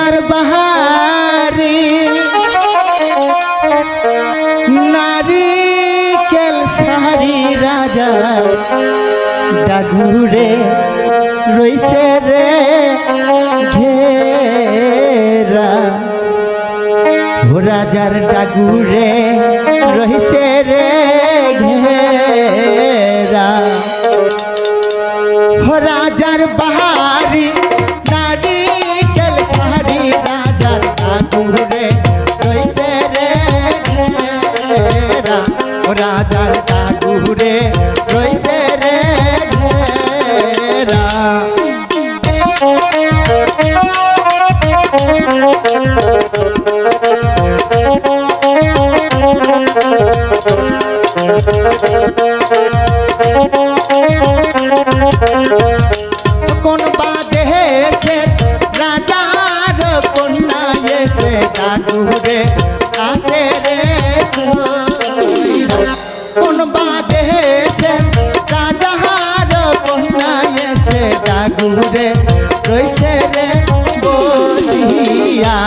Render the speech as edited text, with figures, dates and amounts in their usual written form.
রাজার বাহারি নারিকেল সারি রাজা ডাগুরে রইছে রে ঘেরা ও রাজার ডাগুরে রইছে রে ঘেরা ও রাজার বাহারি নারিকেল সারি রাজার ডাগুরে রইছে রে ঘেরা ও রাজার ডাগুরে রইছে রে ঘেরা কোন বাদেশে রাজার কন্যা এসে ডাগুরে আসে রে কোন বাদেশে রাজার কন্যা এসে ডাগুরে রইছে রে বসিয়া